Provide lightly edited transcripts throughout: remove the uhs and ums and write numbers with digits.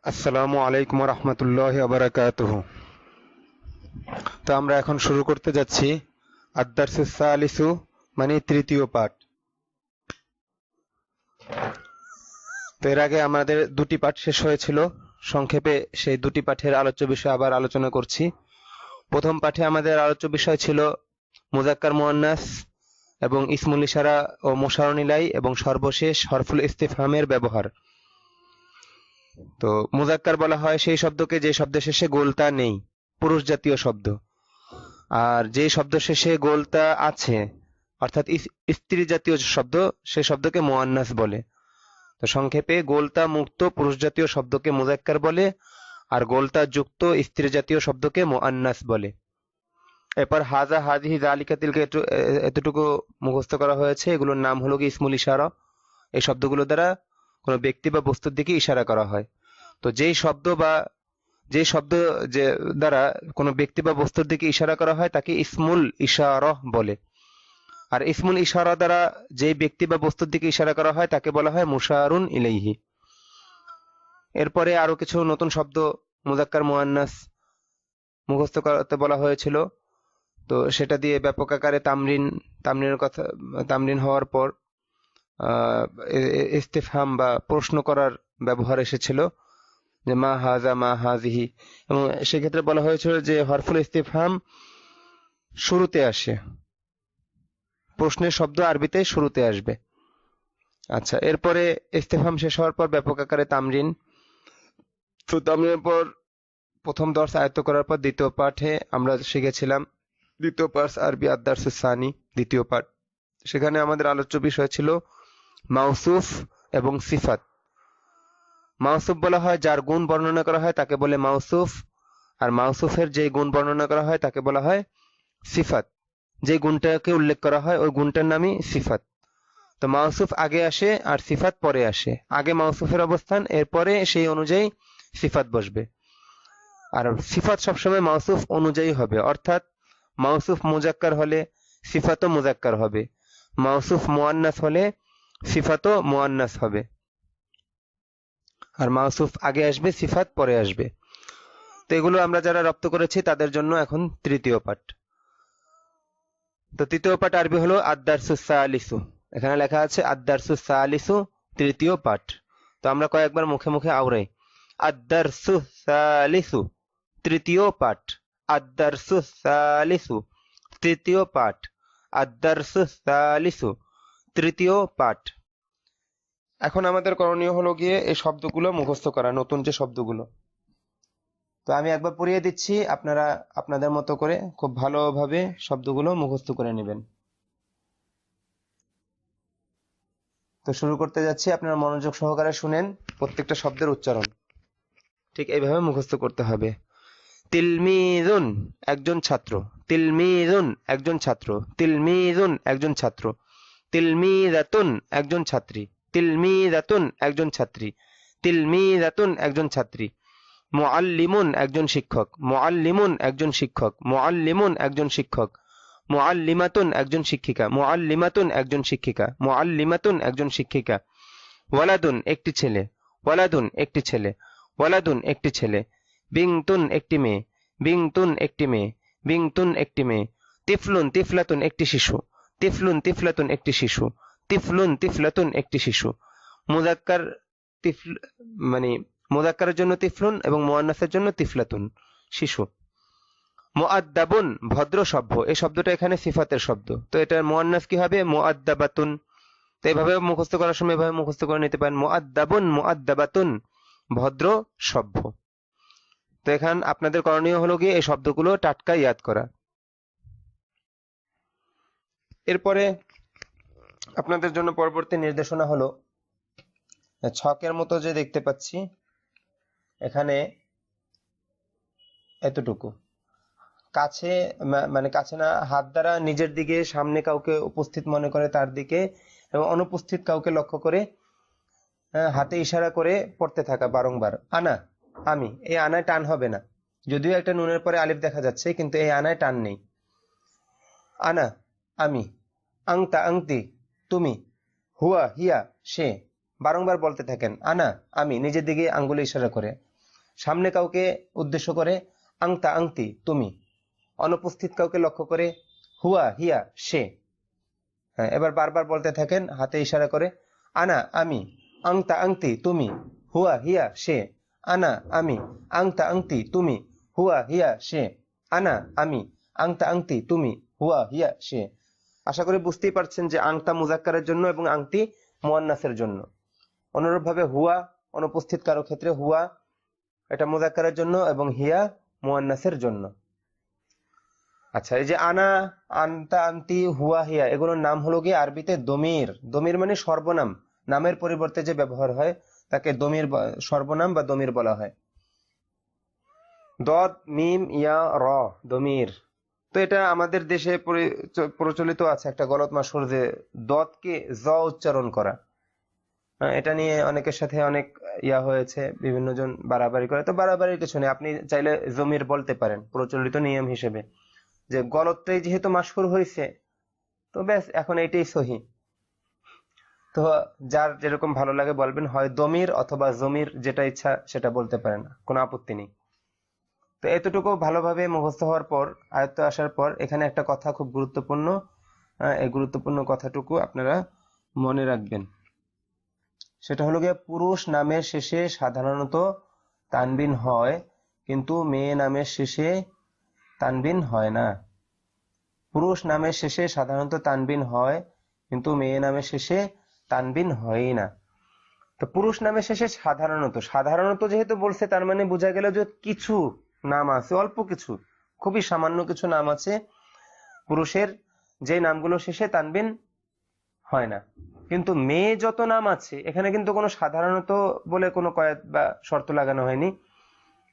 আসসালামু আলাইকুম রহমতুল্লাহ বারাকাতুহু। তো আমরা এখন শুরু করতে যাচ্ছি আদ-দারসুস সালিসু, মানে তৃতীয় পাঠ। তো এর আগে আমাদের দুটি পাঠ শেষ হয়েছিল। সংক্ষেপে সেই দুটি পাঠের আলোচ্য বিষয় আবার আলোচনা করছি। প্রথম পাঠে আমাদের আলোচ্য বিষয় ছিল মুযাক্কার মুআন্নাস এবং ইসমুল ইশারা ও মুশারুন ইলাই, এবং সর্বশেষ হরফুল ইস্তিফহামের ব্যবহার। তো মুযাক্কার বলা হয় সেই শব্দকে যে শব্দের শেষে গোলতা নেই, পুরুষ জাতীয় শব্দ। আর যে শব্দ শেষে গোলতা আছে, অর্থাৎ স্ত্রী জাতীয় শব্দ, সে শব্দকে মুআন্নাস বলে। তো সংক্ষেপে গোলতা মুক্ত পুরুষ জাতীয় শব্দকে মুযাক্কার বলে, আর গোলতা যুক্ত স্ত্রী জাতীয় শব্দকে মুআন্নাস বলে। এরপর হাজা, হাজিহি, যালিকা, তিলকা এতটুকু মুখস্থ করা হয়েছে। এগুলোর নাম হলো কি ইসমুল ইশারা। এই শব্দগুলো দ্বারা কোনো ব্যক্তি বা বস্তুর দিকে ইশারা করা হয়। তো যেই শব্দ বা যে শব্দ যে দ্বারা কোনো ব্যক্তি বা বস্তুর দিকে ইশারা করা হয় তাকে ইসমুল ইশারা বলে। আর ইসমুল ইশারা দ্বারা যে ব্যক্তি বা বস্তুর দিকে ইশারা করা হয় তাকে বলা হয় মুশারুন ইলাইহি। এরপরে আরো কিছু নতুন শব্দ মুযাক্কার মুআন্নাস মুখস্থ করতে বলা হয়েছিল। তো সেটা দিয়ে ব্যাপক আকারে তামরিন হওয়ার পর ইস্তিফহাম বা প্রশ্ন করার ব্যবহার এসেছিল, যে মা হাজা, মা হাজিহি। এবং সেক্ষেত্রে বলা হয়েছিল যে হরফুল ইস্তিফহাম শুরুতে আসে, প্রশ্নের শব্দ আরবিতে শুরুতে আসবে। আচ্ছা, এরপরে ইস্তিফহাম শেষ হওয়ার পর ব্যাপক আকারে তামরিন। তো তামরিনের পর প্রথম দর্স আয়ত্ত করার পর দ্বিতীয় পাঠে আমরা শিখেছিলাম দ্বিতীয় পাঠ আরবি আদ-দারসুস সানি, দ্বিতীয় পাঠ। সেখানে আমাদের আলোচ্য বিষয় ছিল মাউসুফ এবং সিফাত। মাউসুফ বলা হয় যার গুণ বর্ণনা করা হয় তাকে বলে মাউসুফ, আর মাউসুফের যে গুণ বর্ণনা করা হয় তাকে বলা হয় সিফাত। যে গুণটাকে উল্লেখ করা হয় ওই গুণটার নামই সিফাত। তো মাউসুফ আগে আসে আর সিফাত পরে আসে। আগে মাউসুফের অবস্থান, এরপরে সেই অনুযায়ী সিফাত বসবে। আর সিফাত সবসময় মাউসুফ অনুযায়ী হবে, অর্থাৎ মাউসুফ মুযাক্কার হলে সিফাতও মুযাক্কার হবে, মাউসুফ মুআন্নাস হলে সিফাতও মুআন্নাস হবে। আর মাউসুফ আগে আসবে, সিফাত পরে আসবে। তো এগুলো আমরা যারা রপ্ত করেছি তাদের জন্য এখন তৃতীয় পাঠ। তো তৃতীয় পাঠ আরবি হলো আদ-দারসুস সালিসু। এখানে লেখা আছে আদ-দারসুস সালিসু, তৃতীয় পাঠ। তো আমরা কয়েকবার মুখে মুখে আওড়াই, আদ-দারসুস সালিসু, তৃতীয় পাঠ। আদ-দারসুস সালিসু, তৃতীয় পাঠ। আদ-দারসুস সালিসু, তৃতীয় পাঠ। এখন আমাদের করণীয় হলো গিয়ে এই শব্দগুলো মুখস্থ করা, নতুন যে শব্দগুলো। তো আমি একবার পড়িয়ে দিচ্ছি, আপনারা আপনাদের মতো করে খুব ভালোভাবে শব্দগুলো মুখস্থ করে নেবেন। তো শুরু করতে যাচ্ছি, আপনারা মনোযোগ সহকারে শুনেন। প্রত্যেকটা শব্দের উচ্চারণ ঠিক এইভাবে মুখস্থ করতে হবে। তিলমিজুন, একজন ছাত্র। তিলমিজুন, একজন ছাত্র। তিলমিজুন, একজন ছাত্র। তিলমিজাতুন, একজন ছাত্রী। তিলমিজাতুন, একজন ছাত্রী। তিলমিজাতুন, একজন ছাত্রী। মুআল্লিমুন, একজন শিক্ষক। মুআল্লিমুন, একজন শিক্ষক। মুআল্লিমুন, একজন শিক্ষক। মুআল্লিমাতুন, একজন শিক্ষিকা। মুআল্লিমাতুন, একজন শিক্ষিকা। মুআল্লিমাতুন, একজন শিক্ষিকা। ওয়ালাদুন, একটি ছেলে। ওয়ালাদুন, একটি ছেলে। ওয়ালাদুন, একটি ছেলে। বিনতুন, একটি মেয়ে। বিনতুন, একটি মেয়ে। বিনতুন, একটি মেয়ে। তিফলুন, তিফলাতুন, একটি শিশু। তিফলুন, তিফলাতুন, একটি শিশু। তিফলুন, তিফলাতুন, একটি শিশু। মুযাক্কার তিফল, মানে মুযাক্কারের জন্য তিফলুন এবং মুআন্নাসের জন্য তিফলাতুন, শিশু। মুআদ্দাবুন, ভদ্র সভ্য। এই শব্দটা এখানে সিফাতের শব্দ, তো এটার মুআন্নাস কি হবে? মুআদ্দাবাতুন। তো এইভাবে মুখস্থ করার সময় এভাবে মুখস্থ করে নিতে পারেন, মুআদ্দাবুন, মুআদ্দাবাতুন, ভদ্র সভ্য। তো এখান আপনাদের করণীয় হলো গিয়ে এই শব্দগুলো টাটকা ইয়াদ করা। এরপরে আপনাদের জন্য পরবর্তী নির্দেশনা হলো, ছকের মতো যে দেখতে পাচ্ছি এখানে এতটুকু কাছে, মানে কাছে না, হাত দ্বারা নিজের দিকে, সামনে কাউকে উপস্থিত মনে করে তার দিকে, এবং অনুপস্থিত কাউকে লক্ষ্য করে হাতে ইশারা করে পড়তে থাকা বারংবার। আনা, আমি। এই আনায় টান হবে না, যদিও একটা নুনের পরে আলিফ দেখা যাচ্ছে, কিন্তু এই আনায় টান নেই। আনা, আমি। আংতা, আংতি, তুমি। হুয়া, হিয়া, সে। বারংবার বলতে থাকেন আনা, আমি, নিজের দিকে আঙ্গুলে ইশারা করে। সামনে কাউকে উদ্দেশ্য করে আংতা আংতি তুমি, অনুপস্থিত কাউকে লক্ষ্য করে হুয়া হিয়া সে। হ্যাঁ, এবার বারবার বলতে থাকেন হাতে ইশারা করে, আনা আমি, আংতা আংতি তুমি, হুয়া হিয়া সে, আনা আমি, আংতা আংতি তুমি, হুয়া হিয়া সে, আনা আমি, আংতা আংতি তুমি, হুয়া হিয়া সে। আশা করি বুঝতেই পারছেন যে আংতা মুজাক্কারের জন্য এবং আংতি মুয়ান্নাসের জন্য। অনুরূপভাবে হুয়া অনুপস্থিত কারো ক্ষেত্রে হুয়া এটা মুজাক্কারের জন্য এবং হিয়া মুয়ান্নাসের জন্য। আচ্ছা, এই যে আনা, আনতা, আনতি, হুয়া, হিয়া এগুলোর নাম হলো গিয়ে আরবিতে দমির। দমির মানে সর্বনাম, নামের পরিবর্তে যে ব্যবহার হয় তাকে দমির সর্বনাম বা দমির বলা হয়। দদ মিম ইয়া র দমির। তো এটা আমাদের দেশে প্রচলিত আছে একটা গলত মাশহুর যে দদকে জ উচ্চারণ করা। এটা নিয়ে অনেকের সাথে অনেক ইয়া হয়েছে, বিভিন্ন জন বাড়াবাড়ি করে। তো বাড়াবাড়ির কিছু নেই, আপনি চাইলে জমির বলতে পারেন প্রচলিত নিয়ম হিসেবে, যে গলতটাই যেহেতু মাশহুর হয়েছে তো ব্যাস এখন এইটাই সহি। তো যার যেরকম ভালো লাগে বলবেন, হয় দমির অথবা জমির, যেটা ইচ্ছা সেটা বলতে পারেন, কোনো আপত্তি নেই। তো এতটুকু ভালোভাবে মুখস্থ হওয়ার পর, আয়ত্ত আসার পর, এখানে একটা কথা খুব গুরুত্বপূর্ণ, এই গুরুত্বপূর্ণ কথাটুকু আপনারা মনে রাখবেন। সেটা হলো গিয়ে পুরুষ নামের শেষে সাধারণত তানবিন হয়, কিন্তু মেয়ে নামের শেষে তানবিন হয় না। পুরুষ নামের শেষে সাধারণত তানবিন হয়, কিন্তু মেয়ে নামের শেষে তানবিন হয় না। তো পুরুষ নামের শেষে সাধারণত, সাধারণত যেহেতু বলছে তার মানে বোঝা গেল যে কিছু নাম আছে, অল্প কিছু, খুবই সামান্য কিছু নাম আছে পুরুষের যে নামগুলো শেষে তানবিন হয় না। কিন্তু মেয়ে যত নাম আছে, এখানে কিন্তু কোনো সাধারণত বলে কোনো কয়াত বা শর্ত লাগানো হয়নি।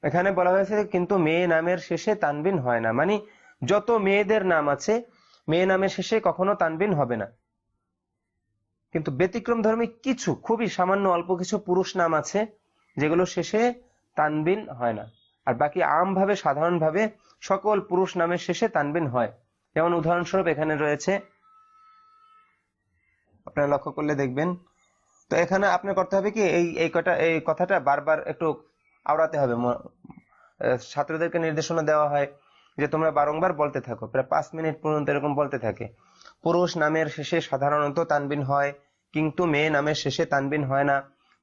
এখানে বলা হয়েছে কিন্তু মেয়ে নামের শেষে তানবিন হয় না, মানে যত মেয়েদের নাম আছে মেয়ে নামের শেষে কখনো তানবিন হবে না। কিন্তু ব্যতিক্রম ধর্মী কিছু খুবই সামান্য অল্প কিছু পুরুষ নাম আছে যেগুলো শেষে তানবিন হয় না। আর বাকি আমভাবে সাধারণভাবে সকল পুরুষ নামের শেষে তানবিন হয়। যেমন উদাহরণস্বরূপ এখানে রয়েছে, আপনারা লক্ষ্য করলে দেখবেন। তো এখানে আপনার করতে হবে কি, এই কথাটা বারবার একটু আওড়াতে হবে। ছাত্রদেরকে নির্দেশনা দেওয়া হয় যে তোমরা বারংবার বলতে থাকো, প্রায় 5 মিনিট পর্যন্ত এরকম বলতে থাকে। পুরুষ নামের শেষে সাধারণত তানবিন হয়, কিন্তু মেয়ে নামের শেষে তানবিন হয় না।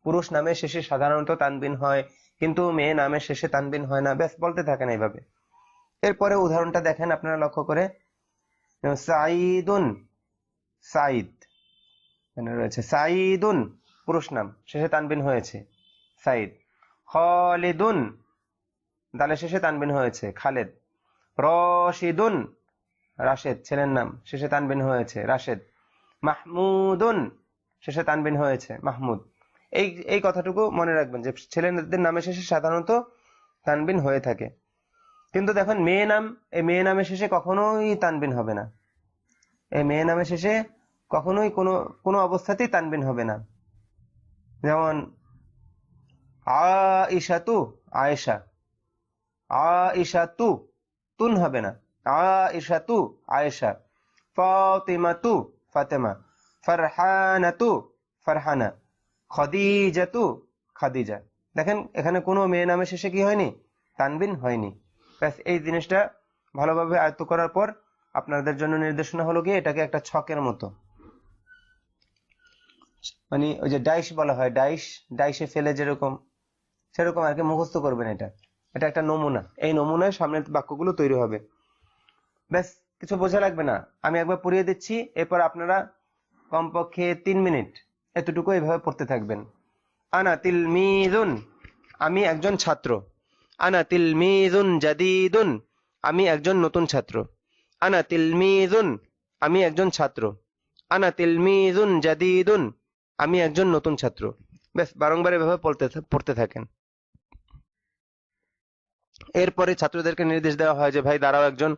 পুরুষ নামের শেষে সাধারণত তানবিন হয়, কিন্তু মেয়ে নামের শেষে তানবিন হয় না। ব্যাস বলতে থাকেন এইভাবে। এরপরে উদাহরণটা দেখেন আপনারা লক্ষ্য করে, সাইদুন, সাইদ এখানে রয়েছে। সাইদুন পুরুষ নাম, শেষে তানবিন হয়েছে সাইদ। খালিদুন দালের শেষে তানবিন হয়েছে খালেদ। রশিদুন রাশেদ ছেলের নাম, শেষে তানবিন হয়েছে রাশেদ। মাহমুদুন শেষে তানবিন হয়েছে মাহমুদ। এই এই কথাটুকু মনে রাখবেন যে ছেলেদের নামের শেষে সাধারণত তানবিন হয়ে থাকে। কিন্তু দেখেন মেয়ে নাম, এই মেয়ে নামের শেষে কখনোই তানবিন হবে না। এই মেয়ে নামের শেষে কখনোই কোনো অবস্থাতেই তানবিন হবে না। যেমন আয়েশাতু আয়েশা, আয়েশাতু তুন হবে না, আয়েশাতু আয়েশা। ফাতিমাতু ফাতেমা, ফারহানাতু ফারহানা, খাদিজাতু খাদিজা। দেখেন এখানে কোনো মেয়ে নামের শেষে কি হয়নি, তানবিন হয়নি। ব্যাস এই জিনিসটা ভালোভাবে আয়ত্ত করার পর আপনাদের জন্য নির্দেশনা হলো গিয়ে এটাকে একটা ছকের মতো, মানে ওই যে ডাইশ বলা হয়, ডাইশ, ডাইশে ফেলে যেরকম, সেরকম আর কি মুখস্থ করবেন। এটা এটা একটা নমুনা, এই নমুনায় সামনের বাক্যগুলো তৈরি হবে। ব্যাস কিছু বোঝা লাগবে না, আমি একবার পড়িয়ে দিচ্ছি, এরপর আপনারা কমপক্ষে 3 মিনিট এতটুকু এইভাবে পড়তে থাকবেন। আনা তিলমিজুন, আমি একজন ছাত্র। আনা তিলমিজুন জাদিদুন, আমি একজন নতুন ছাত্র। আনা তিলমিজুন, আমি একজন ছাত্র। আনা তিলমিজুন জাদিদুন, আমি একজন নতুন ছাত্র। ব্যাস বারংবার এভাবে পড়তে থাকেন। এরপরে ছাত্রদেরকে নির্দেশ দেওয়া হয় যে ভাই দাঁড়াও একজন,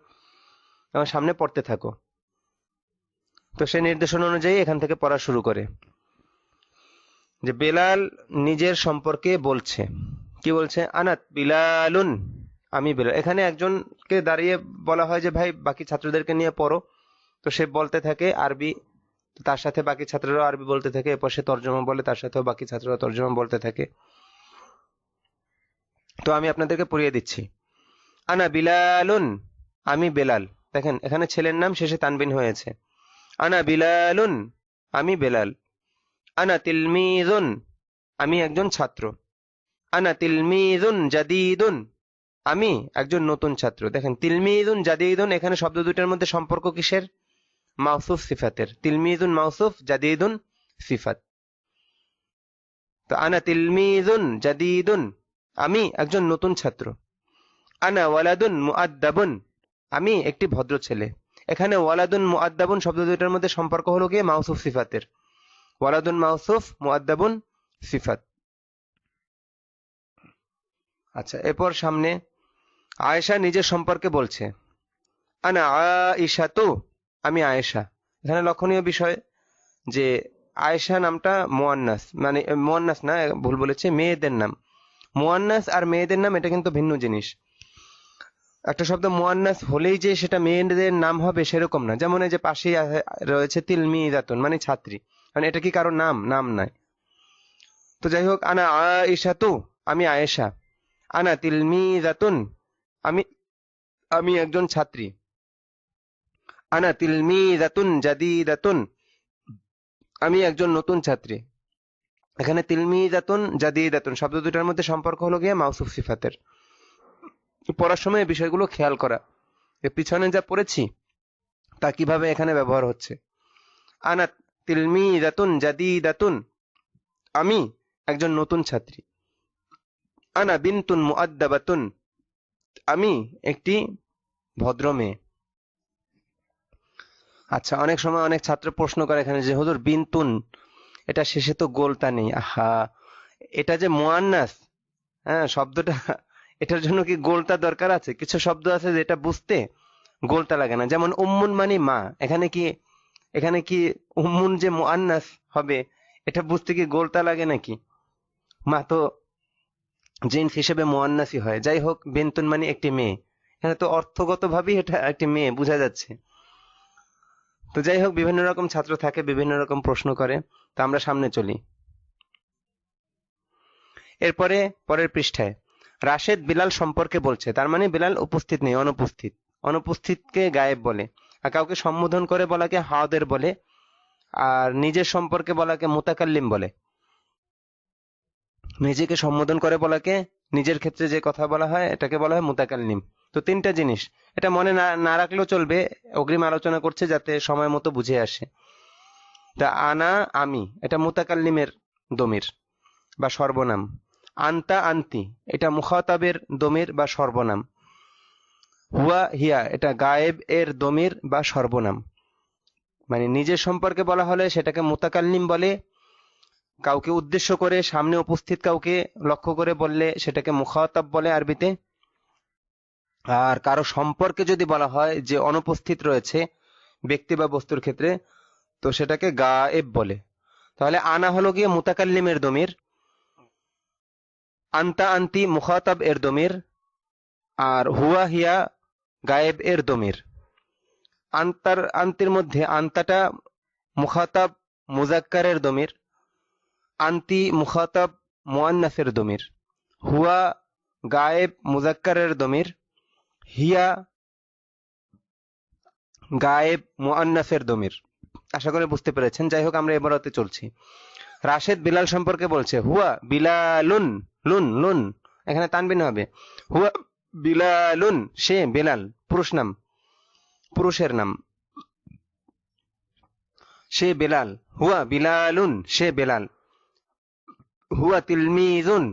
আমার সামনে পড়তে থাকো। তো সেই নির্দেশনা অনুযায়ী এখান থেকে পড়া শুরু করে। যে বেলাল নিজের সম্পর্কে বলছে, কি বলছে, আনাত বিলালুন, আমি বেলাল। এখানে একজনকে দাঁড়িয়ে বলা হয় যে ভাই বাকি ছাত্রদেরকে নিয়ে পড়ো। তো সে বলতে থাকে আরবি, তার সাথে বাকি ছাত্ররাও আরবি বলতে থাকে, এরপর সে তর্জমা বলে, তার সাথেও বাকি ছাত্ররা তর্জমা বলতে থাকে। তো আমি আপনাদেরকে পড়িয়ে দিচ্ছি। আনা বিলালুন, আমি বেলাল। দেখেন এখানে ছেলের নাম, শেষে তানবিন হয়েছে। আনা বিলালুন, আমি বেলাল। আনা তিলমিজুন, আমি একজন ছাত্র। আনা তিলমিজুন জাদিদুন, আমি একজন নতুন ছাত্র। দেখেন তিলমিজুন জাদিদুন, এখানে শব্দ দুইটার মধ্যে সম্পর্ক কিসের? মাউসুফ সিফাতের। তিলমিজুন মাউসুফ, জাদিদুন সিফাত। তো আনা তিলমিজুন জাদিদুন, আমি একজন নতুন ছাত্র। আনা ওয়ালাদুন মুআদ্দাবুন, আমি একটি ভদ্র ছেলে। এখানে ওয়ালাদুন মুআদ্দাবুন শব্দ দুইটার মধ্যে সম্পর্ক হলো গিয়ে মাউসুফ সিফাতের। ওয়ালাদুন মাউসুফ, মুআদ্দাবুন সিফাত। আচ্ছা, এরপর সামনে আয়েশা নিজের সম্পর্কে বলছে। আনা আয়েশাতু, আমি আয়েশা। এখানে লক্ষণীয় বিষয় যে আয়েশা নামটা মুয়ান্নাস, মানে মুয়ান্নাস না, ভুল বলেছে, মেয়েদের নাম। মুয়ান্নাস আর মেয়েদের নাম এটা কিন্তু ভিন্ন জিনিস। একটা শব্দ মুয়ান্নাস হলেই যে সেটা মেয়েদের নাম হবে সেরকম না। যেমন এই যে পাশেই রয়েছে তিলমিজাতুন, মানে ছাত্রী, মানে এটা কি কারো নাম? নাম নাই। তো যাই হোক, আনা আয়েশাতু, আমি আয়েশা। আনা তিলমিজাতুন, আমি আমি একজন ছাত্রী। আনা তিলমিজাতুন জাদিদাতুন, আমি একজন নতুন ছাত্রী। এখানে তিলমিজাতুন জাদিদাতুন শব্দ দুটার মধ্যে সম্পর্ক হলো গিয়ে মাউসুফ সিফাতের। পড়ার সময় এই বিষয়গুলো খেয়াল করা, এর পিছনে যা পড়েছি তা কিভাবে এখানে ব্যবহার হচ্ছে। আনা তিলমিজাতুন জাদিদাতুন, আমি একজন নতুন ছাত্রী। আনা বিনতুন মুআদ্দাবাতুন, আমি একটি ভদ্র মেয়ে। আচ্ছা, অনেক সময় অনেক ছাত্র প্রশ্ন করে এখানে যে হুজুর বিনতুন, এটা শেষে তো গোলতা নেই। আহা, এটা যে মুয়ান্নাস, হ্যাঁ শব্দটা, এটার জন্য কি গোলতা দরকার আছে? কিছু শব্দ আছে যেটা বুঝতে গোলতা লাগে না, যেমন উম্মুন মানে মা। এখানে কি উম্মুন যে মুআন্নাস হবে, এটা বুঝতে কি গোলতা লাগে নাকি? মা তো জিন্স হিসেবে মুআন্নাসই হয়। যাই হোক, বিনতুন মানে একটি মেয়ে, এখানে তো অর্থগতভাবেই এটা একটি মেয়ে বোঝা যাচ্ছে। তো যাই হোক, বিভিন্ন রকম ছাত্র থাকে, বিভিন্ন রকম প্রশ্ন করে। তো আমরা সামনে চলি। এরপরে পরের পৃষ্ঠায় রাশেদ বিলাল সম্পর্কে বলছে। তার মানে বিলাল উপস্থিত নেই, অনুপস্থিত। অনুপস্থিতকে গায়েব বলে, আর কাউকে সম্বোধন করে বলাকে হাদের বলে, আর নিজের সম্পর্কে বলাকে মুতাকাল্লিম বলে। নিজেকে সম্বোধন করে বলাকে, নিজের ক্ষেত্রে যে কথা বলা হয় এটাকে বলা হয় মুতাকাল্লিম। তো তিনটা জিনিস, এটা মনে না রাখলেও চলবে, অগ্রিম আলোচনা করছে যাতে সময় মতো বুঝে আসে। তা আনা, আমি, এটা মুতাকাল্লিমের দমির বা সর্বনাম। আনতা আনতি, এটা মুখাতাবের দমির বা সর্বনাম। হুয়া হিয়া, এটা গায়েব এর দমির বা সর্বনাম। মানে নিজের সম্পর্কে বলা হলে সেটাকে মুতাকাল্লিম বলে, কাউকে উদ্দেশ্য করে সামনে উপস্থিত কাউকে লক্ষ্য করে বললে সেটাকে মুখাতাব বলে আরবিতে। আর কারো সম্পর্কে যদি বলা হয় যে অনুপস্থিত রয়েছে ব্যক্তি বা বস্তুর ক্ষেত্রে, তো সেটাকে গায়েব বলে। তাহলে আনা হলো গিয়ে মুতাকাল্লিমের দমির, আনতা আনতি মুখাতাব এর দমির, আর হুয়া হিয়া গায়েব এর দমির। আন্তির মধ্যে আন্তাটা মুখাতাব মুজাক্কারের দমির, আন্তি মুখাতাব মুআন্নাসের দমির, হুয়া গায়েব মুজাক্কারের দমির, হিয়া গায়েব মুআন্নাসের দমির। আশা করি বুঝতে পেরেছেন। যাই হোক, আমরা এবারতে চলছি। রাশেদ বিলাল সম্পর্কে বলছে। হুয়া বিলালুন, লুন লুন এখানে তানবিন হবে। হুয়া বিলালুন, সে বেলাল, পুরুষ নাম, পুরুষের নাম। সে বেলাল। হুয়া বিলালুন, সে বেলাল। হুয়া তিলমিজুন,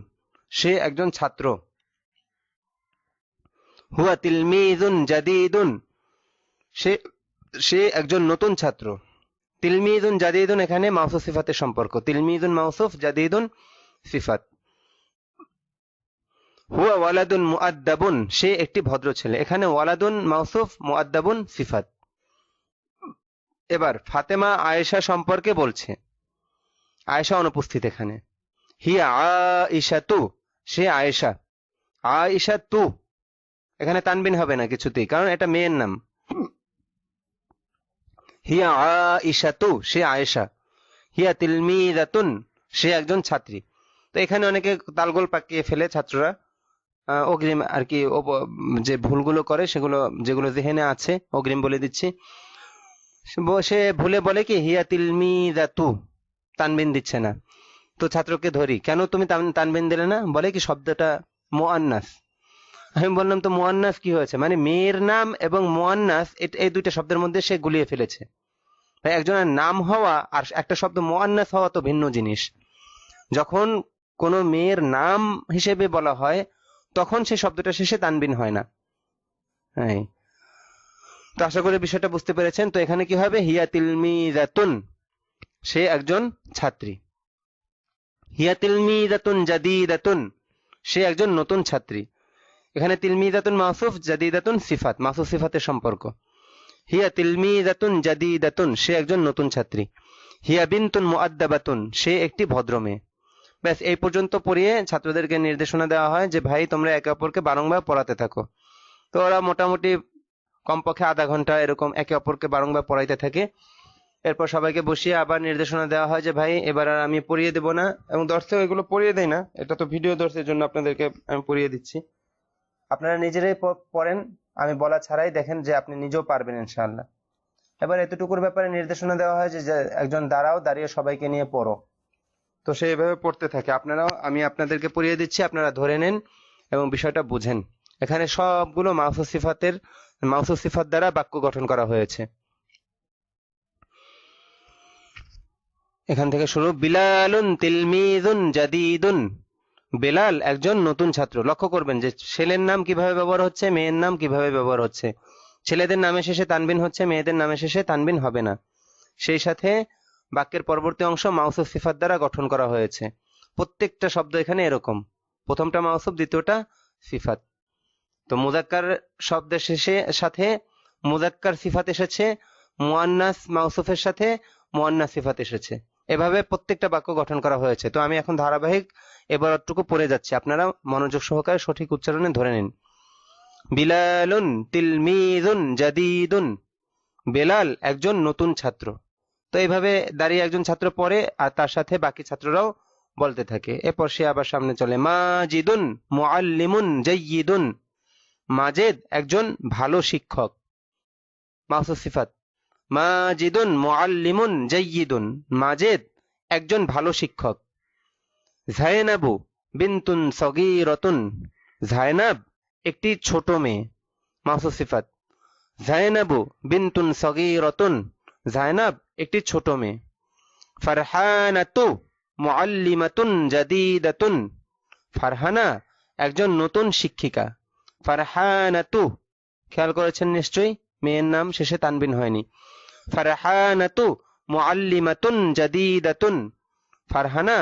সে একজন ছাত্র। হুয়া তিলমিজুন জাদিদুন, সে সে একজন নতুন ছাত্র। তিলমিজুন জাদিদুন এখানে মাউসুফ সিফাতের সম্পর্ক। তিলমিজুন মাউসুফ, জাদিদুন সিফাত। হুয়া ওয়ালাদুন মুআদ্দাবুন, সে একটি ভদ্র ছেলে। এখানে ওয়ালাদুন মাউসুফ, মুআদ্দাবুন সিফাত। এবার ফাতেমা আয়েশা সম্পর্কে বলছে। আয়েশা অনুপস্থিত এখানে। হিয়া আয়েশাতু, সে আয়েশা। আয়েশাতু, এখানে তানবিন হবে না কিছুতেই, কারণ এটা মেয়ের নাম। হিয়া আয়েশাতু, সে আয়েশা। হিয়া তিলমিজাতুন, সে একজন ছাত্রী। তো এখানে অনেকে তালগোল পাকিয়ে ফেলে ছাত্ররা, অগ্রিম আর কি যে ভুলগুলো করে সেগুলো যেগুলো জেহেনে আছে অগ্রিম বলে দিচ্ছি। সে ভুলে বলে কি হিয়া তিলমিদাতু, তানবিন দিচ্ছে না। তো ছাত্রকে ধরি, কেন তুমি তানবিন দিলে না? বলে কি শব্দটা মুআন্নাস। আমি বললাম তো মুআন্নাস কি হয়েছে, মানে মেয়ের নাম এবং মুআন্নাস এই দুইটা শব্দের মধ্যে সে গুলিয়ে ফেলেছে। তাই একজনের নাম হওয়া আর একটা শব্দ মুআন্নাস হওয়া তো ভিন্ন জিনিস। যখন কোনো মেয়ের নাম হিসেবে বলা হয় তখন সেই শব্দটা শেষে তানবিন হয় না। হ্যাঁ, তো আশা করি বিষয়টা বুঝতে পেরেছেন। তো এখানে কি হবে, হিয়া তিলমিজাতুন, সে একজন ছাত্রী। হিয়া তিলমিজাতুন জাদিদাতুন, সে একজন নতুন ছাত্রী। এখানে তিলমিজাতুন মাসুফ, জাদিদাতুন সিফাত, মাসুফ সিফাতের সম্পর্ক। হিয়া তিলমিজাতুন জাদিদাতুন, সে একজন নতুন ছাত্রী। হিয়া বিনতুন মুআদ্দাবাতুন, সে একটি ভদ্র মেয়ে। ব্যাস এই পর্যন্ত পড়িয়ে ছাত্রদেরকে নির্দেশনা দেওয়া হয় যে ভাই তোমরা একে অপরকে বারংবার পড়াতে থাকো। তো ওরা মোটামুটি কমপক্ষে আধা ঘন্টা এরকম একে অপরকে বারংবার পড়াইতে থাকে। এরপর সবাইকে বসিয়ে আবার নির্দেশনা দেওয়া হয় যে ভাই এবার আর আমি পড়িয়ে দেব না, এবং দর্শেও এগুলো পড়িয়ে দেয় না, এটা তো ভিডিও দর্শের জন্য আপনাদেরকে আমি পড়িয়ে দিচ্ছি। আপনারা নিজেরাই পড়েন, আমি বলা ছাড়াই দেখেন যে আপনি নিজেও পারবেন ইনশাআল্লাহ। এবার এতটুকুর ব্যাপারে নির্দেশনা দেওয়া হয় যে একজন দাঁড়াও, দাঁড়িয়ে সবাইকে নিয়ে পড়ো। তো সে এভাবে পড়তে থাকে। আপনারাও, আমি আপনাদেরকে পড়িয়ে দিচ্ছি, আপনারা ধরে নেন এবং বিষয়টা বুঝেন। এখানে সবগুলো মাউসুফ সিফাত দ্বারা বাক্য গঠন করা হয়েছে। এখান থেকে শুরু, বিলালুন তিলমিজুন জাদিদুন, বেলাল একজন নতুন ছাত্র। লক্ষ্য করবেন যে ছেলের নাম কিভাবে ব্যবহার হচ্ছে, মেয়ের নাম কিভাবে ব্যবহার হচ্ছে। ছেলেদের নামে শেষে তানবিন হচ্ছে, মেয়েদের নামে শেষে তানবিন হবে না। সেই সাথে বাক্যের পরবর্তী অংশ মাউসুফ সিফাত দ্বারা গঠন করা হয়েছে। প্রত্যেকটা শব্দ এখানে এরকম, প্রথমটা মাউসুফ, দ্বিতীয়টা সিফাত। তো মুজাক্কার শব্দের সাথে মুজাক্কার সিফাত এসেছে, মুআন্নাস মাউসুফের সাথে মুআন্নাস সিফাত এসেছে। এভাবে প্রত্যেকটা বাক্য গঠন করা হয়েছে। তো আমি এখন ধারাবাহিক এবারটুকু পড়ে যাচ্ছি, আপনারা মনোযোগ সহকারে সঠিক উচ্চারণে ধরে নিন। বিলালুন তিলমিজুন জাদিদুন, বেলাল একজন নতুন ছাত্র। তো এইভাবে দাঁড়িয়ে একজন ছাত্র পড়ে আর তার সাথে বাকি ছাত্ররাও বলতে থাকে। এরপর সে আবার সামনে চলে, মাজিদুন মুআল্লিমুন জাইয়িদুন, মাজেদ একজন ভালো শিক্ষক, মাউসুফ সিফাত। মাজিদুন মুআল্লিমুন জাইয়িদুন, মাজেদ একজন ভালো শিক্ষক। জায়নাবু বিনতুন সগীরাতুন, জায়নাব একটি ছোট মেয়ে, মাউসুফ সিফাত। জায়নাবু বিনতুন সগীরাতুন, জায়নাব একটি ছোট মেয়ে। ফারহানাতু মুআল্লিমাতুন জাদিদাতুন, ফারহানা একজন নতুন শিক্ষিকা। ফারহানাতু, খেয়াল করেছেন নিশ্চয়ই, মেয়ের নাম শেষে তানবিন হয়নি। ফারহানাতু মুআল্লিমাতুন জাদিদাতুন, ফারহানা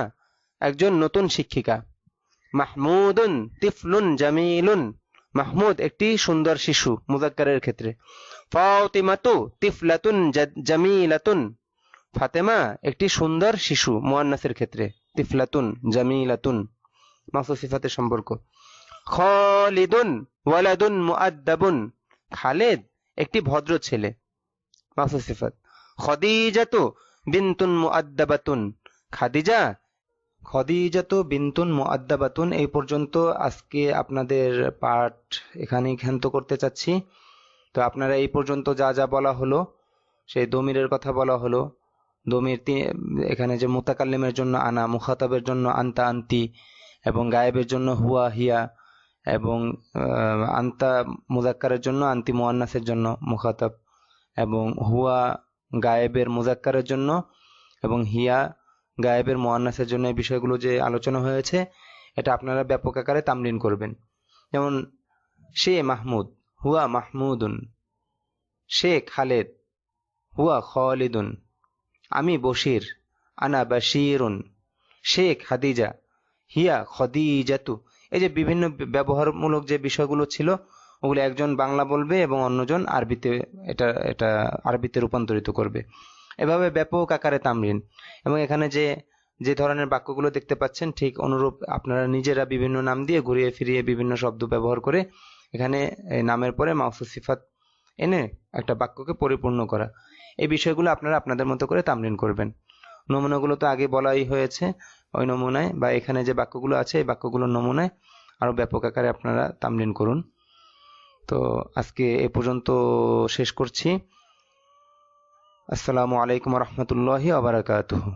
একজন নতুন শিক্ষিকা। মাহমুদুন তিফলুন জামিলুন, মাহমুদ একটি সুন্দর শিশু মুজাক্কারের ক্ষেত্রে। ফাতিমাতু তিফলাতুন জামিলাতুন, ফাতেমা একটি সুন্দর শিশু মুআন্নাসের ক্ষেত্রে। তিফলাতুন জামিলাতুন, মাউসুফ সিফাতের সম্পর্ক। খালিদুন ওয়ালাদুন মুআদ্দাবুন, খালেদ একটি ভদ্র ছেলে, মাউসুফ সিফাত। খাদিজাতু বিনতুন মুআদ্দাবাতুন, খাদিজাতু বিনতুন মুআদ্দাবাতুন। এই পর্যন্ত আজকে আপনাদের পাঠ এখানেই ক্ষান্ত করতে চাচ্ছি। তো আপনারা এই পর্যন্ত যা যা বলা হলো, সেই দমিরের কথা বলা হলো, দমির এখানে যে মুতাকাল্লিমের জন্য আনা, মুখাতাবের জন্য আনতা আনতি, এবং গায়েবের জন্য হুয়া হিয়া, এবং আনতা মুজাক্কারের জন্য আনতি মুআন্নাসের জন্য মুখাতাব, এবং হুয়া গায়েবের মুজাক্কারের জন্য এবং হিয়া গায়েবের মুআন্নাসের জন্য, এই বিষয়গুলো যে আলোচনা হয়েছে এটা আপনারা ব্যাপক আকারে তামরিন করবেন। যেমন সে মাহমুদ, হুয়া মাহমুদুন। সে খালেদ, হুয়া খালিদুন। আমি বশির, আনা বাশিরুন। সে খাদিজা, হিয়া খদিজাতু। এই যে বিভিন্ন ব্যবহারমূলক যে বিষয়গুলো ছিল ওগুলো একজন বাংলা বলবে এবং অন্যজন আরবিতে এটা আরবিতে রূপান্তরিত করবে। এভাবে ব্যাপক আকারে তামরিন। এবং এখানে যে ধরনের বাক্যগুলো দেখতে পাচ্ছেন ঠিক অনুরূপ আপনারা নিজেরা বিভিন্ন নাম দিয়ে ঘুরিয়ে ফিরিয়ে বিভিন্ন শব্দ ব্যবহার করে এখানে নামের পরে মাউসুফ সিফাত এনে একটা বাক্যকে পরিপূর্ণ করা। এই বিষয়গুলো আপনারা আপনাদের মতো করে তামরিন করবেন। নমুনাগুলো তো আগে বলাই হয়েছে, ওই নমুনায় বা এখানে যে বাক্যগুলো আছে এই বাক্যগুলোর নমুনায় আরো ব্যাপক আকারে আপনারা তামরিন করুন। তো আজকে এ পর্যন্ত শেষ করছি। আসসালামু আলাইকুম ওয়া রাহমাতুল্লাহি ওয়া বারাকাতুহু।